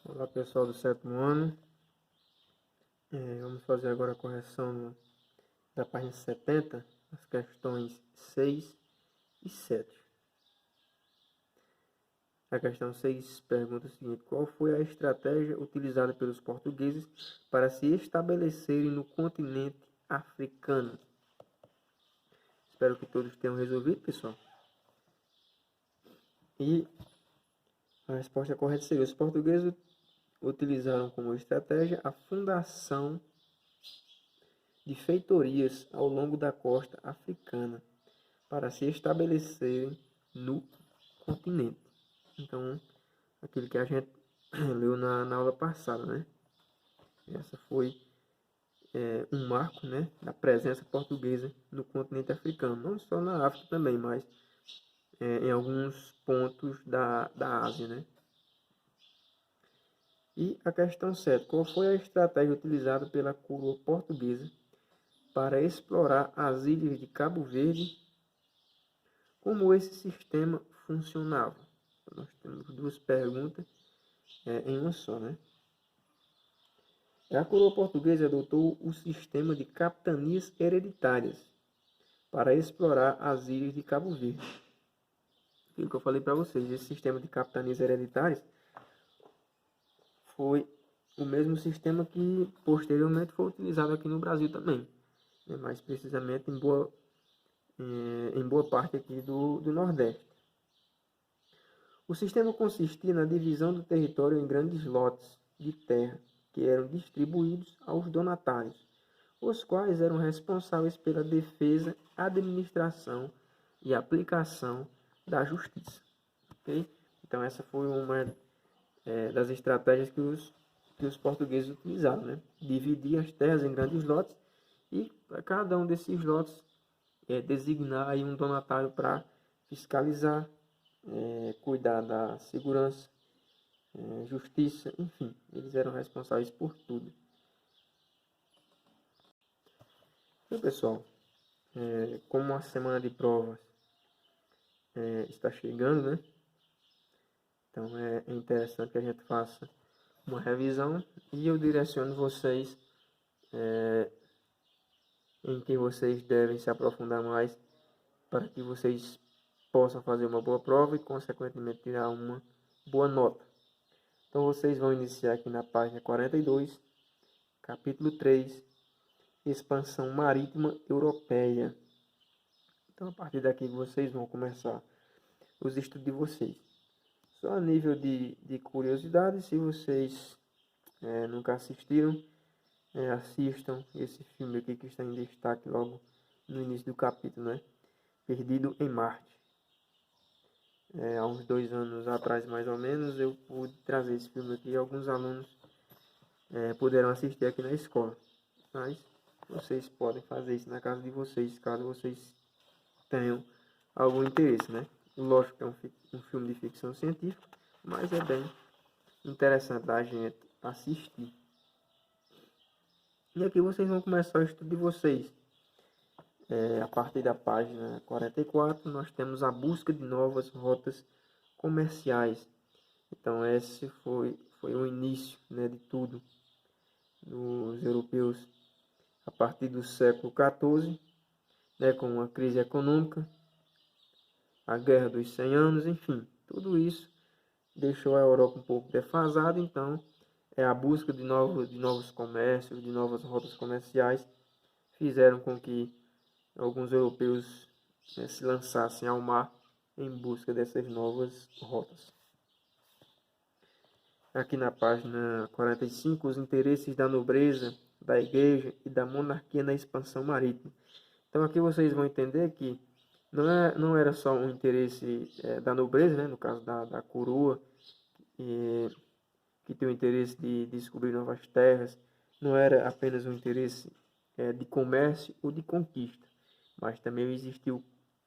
Olá pessoal do sétimo ano, vamos fazer agora a correção da página 70, as questões 6 e 7. A questão 6 pergunta o seguinte: qual foi a estratégia utilizada pelos portugueses para se estabelecerem no continente africano? Espero que todos tenham resolvido, pessoal. E a resposta correta seria: os portugueses utilizaram como estratégia a fundação de feitorias ao longo da costa africana para se estabelecerem no continente. Então, aquilo que a gente leu na aula passada, né? Essa foi um marco, né, da presença portuguesa no continente africano. Não só na África também, mas em alguns pontos da Ásia, né? E a questão 7. Qual foi a estratégia utilizada pela coroa portuguesa para explorar as ilhas de Cabo Verde? Como esse sistema funcionava? Nós temos duas perguntas em uma só, né? A coroa portuguesa adotou o sistema de capitanias hereditárias para explorar as ilhas de Cabo Verde. Aquilo que eu falei para vocês, esse sistema de capitanias hereditárias foi o mesmo sistema que posteriormente foi utilizado aqui no Brasil também, né? Mais precisamente em boa parte aqui do Nordeste. O sistema consistia na divisão do território em grandes lotes de terra que eram distribuídos aos donatários, os quais eram responsáveis pela defesa, administração e aplicação da justiça. Okay? Então essa foi uma das estratégias que os portugueses utilizaram, né? Dividir as terras em grandes lotes e para cada um desses lotes designar aí um donatário para fiscalizar, cuidar da segurança, justiça, enfim, eles eram responsáveis por tudo. Então, pessoal, como a semana de provas está chegando, né? Então é interessante que a gente faça uma revisão e eu direciono vocês em que vocês devem se aprofundar mais para que vocês possam fazer uma boa prova e, consequentemente, tirar uma boa nota. Então, vocês vão iniciar aqui na página 42, capítulo 3, Expansão Marítima Europeia. Então, a partir daqui, vocês vão começar os estudos de vocês. Só a nível de curiosidade, se vocês nunca assistiram, assistam esse filme aqui que está em destaque logo no início do capítulo, né? Perdido em Marte. Há uns 2 anos atrás, mais ou menos, eu pude trazer esse filme aqui e alguns alunos puderam assistir aqui na escola. Mas vocês podem fazer isso na casa de vocês, caso vocês tenham algum interesse, né? Lógico que é um filme de ficção científica, mas é bem interessante a gente assistir. E aqui vocês vão começar o estudo de vocês. A partir da página 44, nós temos a busca de novas rotas comerciais. Então, esse foi o início, né, de tudo dos europeus a partir do século XIV, né, com a crise econômica, a Guerra dos 100 Anos, enfim, tudo isso deixou a Europa um pouco defasada. Então, a busca de novos comércios, de novas rotas comerciais, fizeram com que alguns europeus se lançassem ao mar em busca dessas novas rotas. Aqui na página 45, os interesses da nobreza, da igreja e da monarquia na expansão marítima. Então aqui vocês vão entender que não era só um interesse da nobreza, né, no caso da coroa, que tem o interesse de descobrir novas terras, não era apenas um interesse de comércio ou de conquista, mas também existiu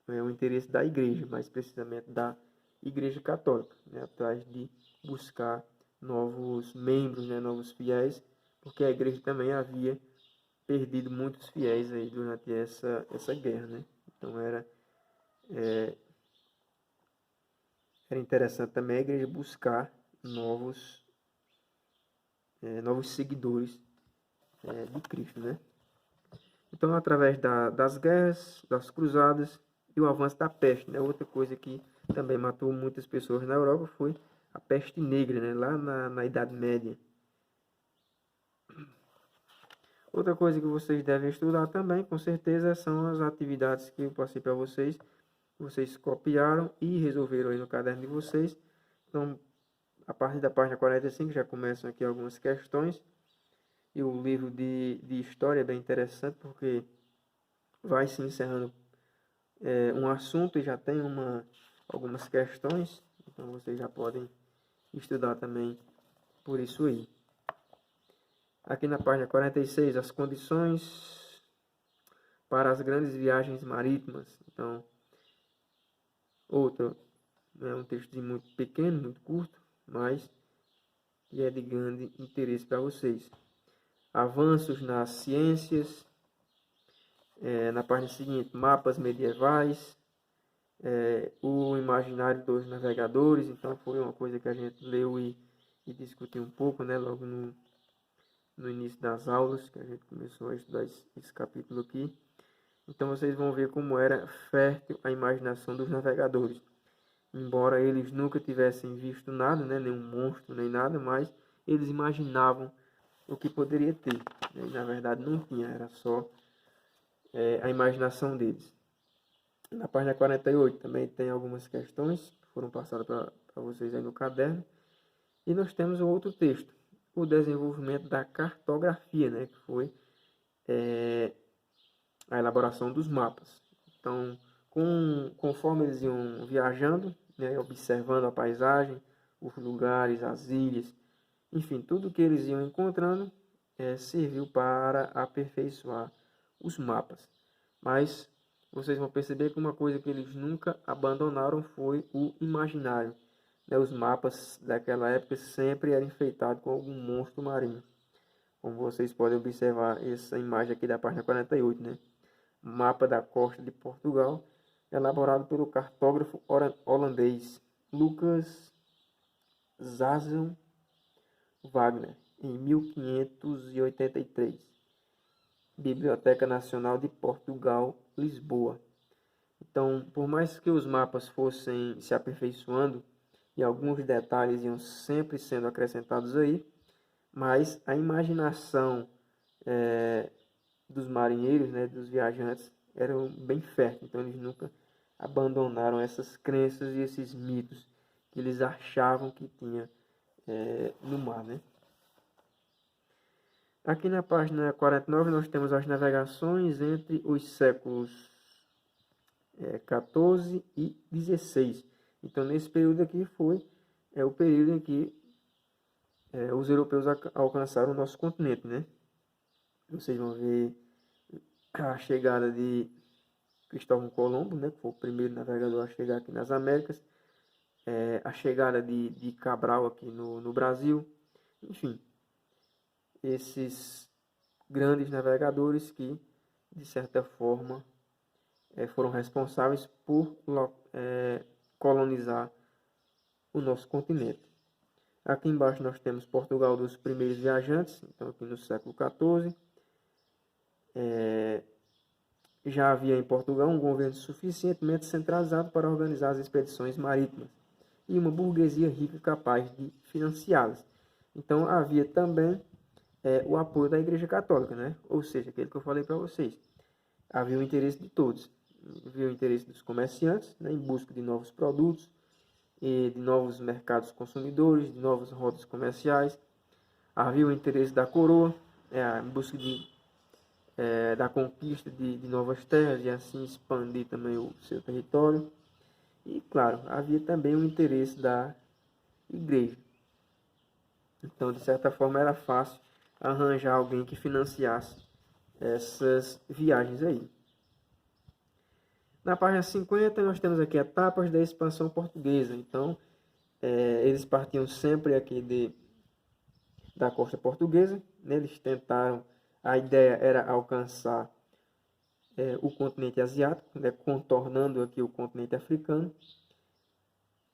o interesse da igreja, mais precisamente da igreja católica, né, atrás de buscar novos membros, né, novos fiéis, porque a igreja também havia perdido muitos fiéis aí durante essa guerra, né? Então era interessante também a igreja buscar novos seguidores de Cristo, né? Então, através das guerras, das cruzadas e o avanço da peste, né? Outra coisa que também matou muitas pessoas na Europa foi a peste negra, né? Lá na Idade Média. Outra coisa que vocês devem estudar também, com certeza, são as atividades que eu passei para vocês. Vocês copiaram e resolveram aí no caderno de vocês. Então, a partir da página 45 já começam aqui algumas questões. E o livro de história é bem interessante porque vai se encerrando um assunto e já tem algumas questões. Então vocês já podem estudar também por isso aí. Aqui na página 46, as condições para as grandes viagens marítimas. Então, outro, um texto muito pequeno, muito curto, mas que é de grande interesse para vocês. Avanços nas ciências. Na página seguinte, mapas medievais. O imaginário dos navegadores. Então, foi uma coisa que a gente leu e discutiu um pouco, né, logo no início das aulas, que a gente começou a estudar esse capítulo aqui. Então vocês vão ver como era fértil a imaginação dos navegadores. Embora eles nunca tivessem visto nada, né, nenhum monstro, nem nada, mas eles imaginavam o que poderia ter. E na verdade não tinha, era só a imaginação deles. Na página 48 também tem algumas questões que foram passadas para vocês aí no caderno. E nós temos um outro texto, o desenvolvimento da cartografia, né, que foi a elaboração dos mapas. Então, conforme eles iam viajando, né, observando a paisagem, os lugares, as ilhas, enfim, tudo que eles iam encontrando serviu para aperfeiçoar os mapas. Mas vocês vão perceber que uma coisa que eles nunca abandonaram foi o imaginário. Os mapas daquela época sempre eram enfeitados com algum monstro marinho. Como vocês podem observar essa imagem aqui da página 48, né? Mapa da costa de Portugal, elaborado pelo cartógrafo holandês Lucas Zazen Wagner, em 1583. Biblioteca Nacional de Portugal, Lisboa. Então, por mais que os mapas fossem se aperfeiçoando, e alguns detalhes iam sempre sendo acrescentados aí, mas a imaginação dos marinheiros, né, dos viajantes, era bem fértil. Então eles nunca abandonaram essas crenças e esses mitos que eles achavam que tinha no mar, né? Aqui na página 49 nós temos as navegações entre os séculos 14 e 16. Então, nesse período aqui foi o período em que os europeus alcançaram o nosso continente, né? Vocês vão ver a chegada de Cristóvão Colombo, né? Que foi o primeiro navegador a chegar aqui nas Américas. A chegada de Cabral aqui no Brasil. Enfim, esses grandes navegadores que, de certa forma, foram responsáveis por colonizar o nosso continente. Aqui embaixo nós temos Portugal dos primeiros viajantes, então aqui no século XIV. Já havia em Portugal um governo suficientemente centralizado para organizar as expedições marítimas e uma burguesia rica capaz de financiá-las. Então havia também o apoio da Igreja Católica, né? Ou seja, aquele que eu falei para vocês. Havia o interesse de todos. Havia o interesse dos comerciantes, né, em busca de novos produtos, e de novos mercados consumidores, de novas rotas comerciais. Havia o interesse da coroa, em busca da conquista de novas terras e assim expandir também o seu território. E, claro, havia também o interesse da igreja. Então, de certa forma, era fácil arranjar alguém que financiasse essas viagens aí. Na página 50, nós temos aqui etapas da expansão portuguesa. Então, eles partiam sempre aqui da costa portuguesa, né? Eles tentaram, a ideia era alcançar o continente asiático, né? Contornando aqui o continente africano.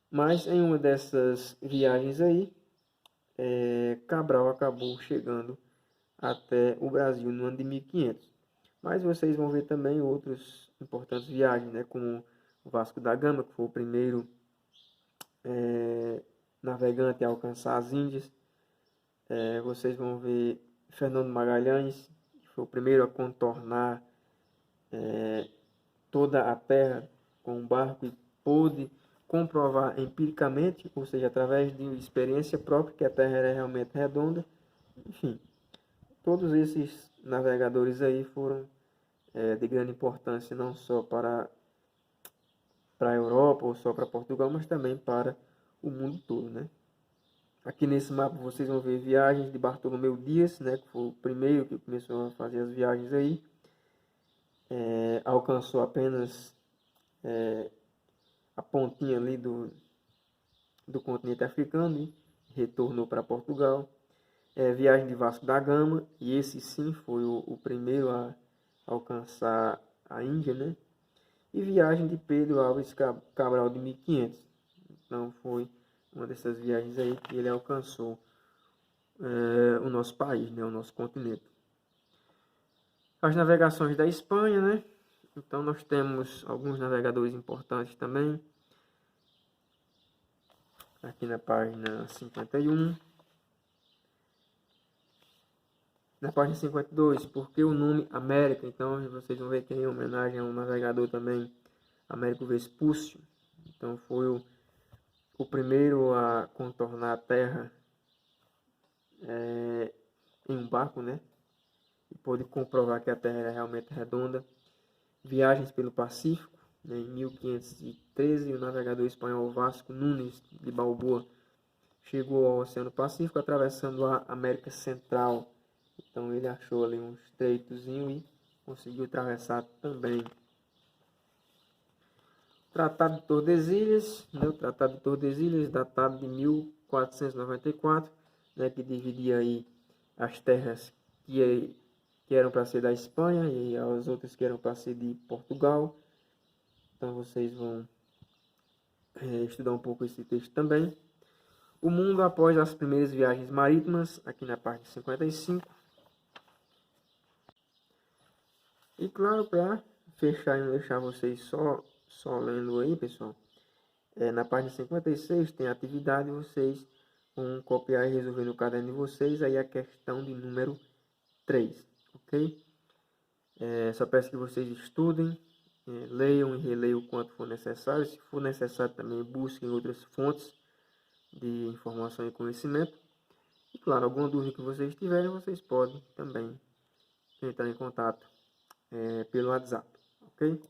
Mas em uma dessas viagens aí, Cabral acabou chegando até o Brasil no ano de 1500. Mas vocês vão ver também outras importantes viagens, né, como o Vasco da Gama, que foi o primeiro navegante a alcançar as Índias. Vocês vão ver Fernando Magalhães, que foi o primeiro a contornar toda a Terra com um barco e pôde comprovar empiricamente, ou seja, através de experiência própria, que a Terra era realmente redonda. Enfim, todos esses navegadores aí foram de grande importância, não só para a Europa ou só para Portugal, mas também para o mundo todo, né? Aqui nesse mapa vocês vão ver viagens de Bartolomeu Dias, né, que foi o primeiro que começou a fazer as viagens aí. Alcançou apenas a pontinha ali do continente africano e retornou para Portugal. Viagem de Vasco da Gama, e esse sim foi o primeiro a alcançar a Índia, né? E viagem de Pedro Álvares Cabral de 1500. Então foi uma dessas viagens aí que ele alcançou o nosso país, né? O nosso continente. As navegações da Espanha, né? Então nós temos alguns navegadores importantes também. Aqui na página 51. Na página 52, porque o nome América? Então vocês vão ver que é em homenagem a um navegador também, Américo Vespúcio. Então foi o primeiro a contornar a Terra em um barco, né? E pôde comprovar que a Terra era realmente redonda. Viagens pelo Pacífico, né? Em 1513, o navegador espanhol Vasco Nunes de Balboa chegou ao Oceano Pacífico atravessando a América Central. Então ele achou ali um estreitozinho e conseguiu atravessar também. Tratado de Tordesilhas, né? O Tratado de Tordesilhas, datado de 1494, né? Que dividia aí as terras que eram para ser da Espanha e as outras que eram para ser de Portugal. Então vocês vão estudar um pouco esse texto também. O mundo após as primeiras viagens marítimas, aqui na parte 55. E claro, para fechar e não deixar vocês só lendo aí, pessoal, na página 56 tem a atividade, vocês vão copiar e resolver no caderno de vocês aí a questão de número 3, ok? Só peço que vocês estudem, leiam e releiam o quanto for necessário. Se for necessário também busquem outras fontes de informação e conhecimento. E claro, alguma dúvida que vocês tiverem, vocês podem também entrar em contato pelo WhatsApp, ok?